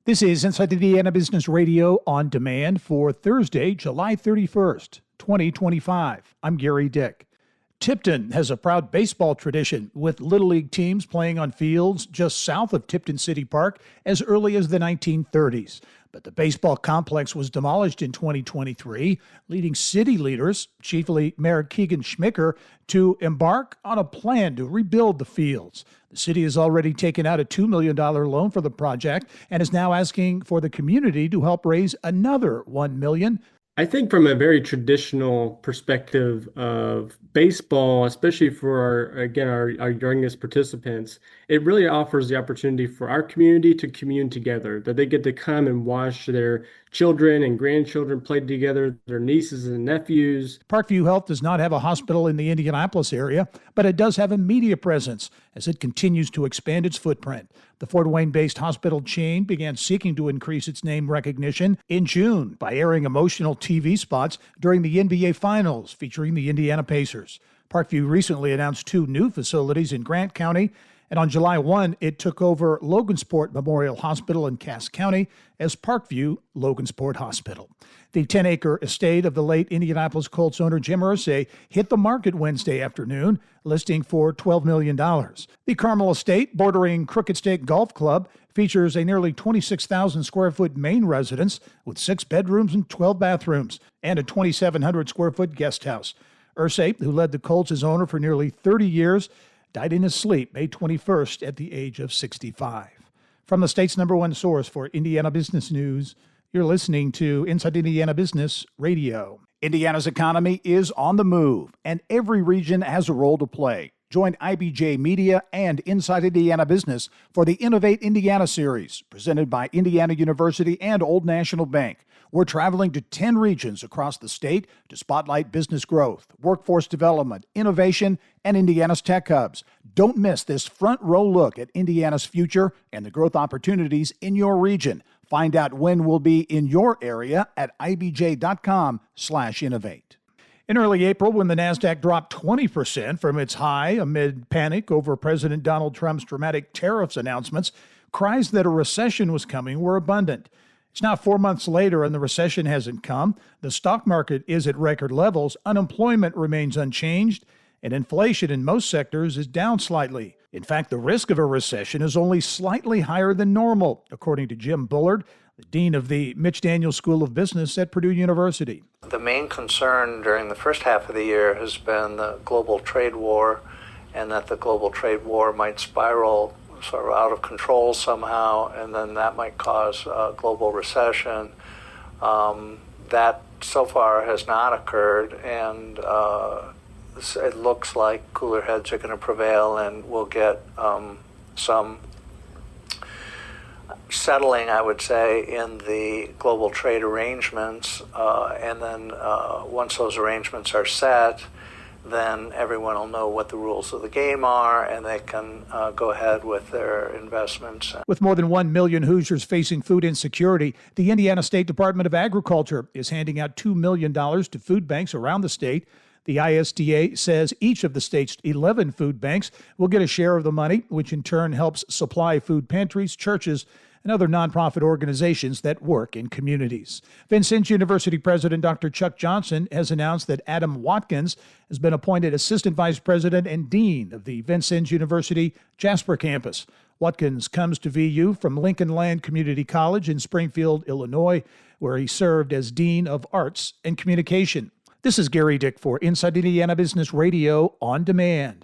This is Inside Indiana Business Radio on demand for Thursday, July 31st, 2025. I'm Gary Dick. Tipton has a proud baseball tradition, with Little League teams playing on fields just south of Tipton City Park as early as the 1930s. But the baseball complex was demolished in 2023, leading city leaders, chiefly Mayor Keegan Schmicker, to embark on a plan to rebuild the fields. The city has already taken out a $2 million loan for the project and is now asking for the community to help raise another $1 million. I think from a very traditional perspective of baseball, especially for our youngest participants, it really offers the opportunity for our community to commune together, that they get to come and watch their children and grandchildren play together, their nieces and nephews. Parkview Health does not have a hospital in the Indianapolis area, but it does have a media presence as it continues to expand its footprint. The Fort Wayne-based hospital chain began seeking to increase its name recognition in June by airing emotional TV spots during the NBA Finals featuring the Indiana Pacers. Parkview recently announced 2 new facilities in Grant County, and on July 1, it took over Logansport Memorial Hospital in Cass County as Parkview Logansport Hospital. The 10-acre estate of the late Indianapolis Colts owner Jim Irsay hit the market Wednesday afternoon, listing for $12 million. The Carmel estate, bordering Crooked Stake Golf Club, features a nearly 26,000 square foot main residence with 6 bedrooms and 12 bathrooms and a 2,700 square foot guest house. Irsay, who led the Colts as owner for nearly 30 years, died in his sleep May 21st at the age of 65. From the state's #1 source for Indiana business news, you're listening to Inside Indiana Business Radio. Indiana's economy is on the move, and every region has a role to play. Join IBJ Media and Inside Indiana Business for the Innovate Indiana series, presented by Indiana University and Old National Bank. We're traveling to 10 regions across the state to spotlight business growth, workforce development, innovation, and Indiana's tech hubs. Don't miss this front row look at Indiana's future and the growth opportunities in your region. Find out when we'll be in your area at ibj.com/innovate. In early April, when the Nasdaq dropped 20% from its high amid panic over President Donald Trump's dramatic tariffs announcements, cries that a recession was coming were abundant. It's now 4 months later and the recession hasn't come. The stock market is at record levels, unemployment remains unchanged, and inflation in most sectors is down slightly. In fact, the risk of a recession is only slightly higher than normal, according to Jim Bullard, the dean of the Mitch Daniels School of Business at Purdue University. The main concern during the first half of the year has been the global trade war, and that the global trade war might spiral sort of out of control somehow, and then that might cause a global recession. That so far has not occurred, and it looks like cooler heads are going to prevail, and we'll get some settling, I would say, in the global trade arrangements, and then once those arrangements are set, then everyone will know what the rules of the game are, and they can go ahead with their investments. With more than 1 million Hoosiers facing food insecurity, the Indiana State Department of Agriculture is handing out $2 million to food banks around the state. The ISDA says each of the state's 11 food banks will get a share of the money, which in turn helps supply food pantries, churches, and other nonprofit organizations that work in communities. Vincennes University President Dr. Chuck Johnson has announced that Adam Watkins has been appointed Assistant Vice President and Dean of the Vincennes University Jasper campus. Watkins comes to VU from Lincoln Land Community College in Springfield, Illinois, where he served as Dean of Arts and Communication. This is Gary Dick for Inside Indiana Business Radio on Demand.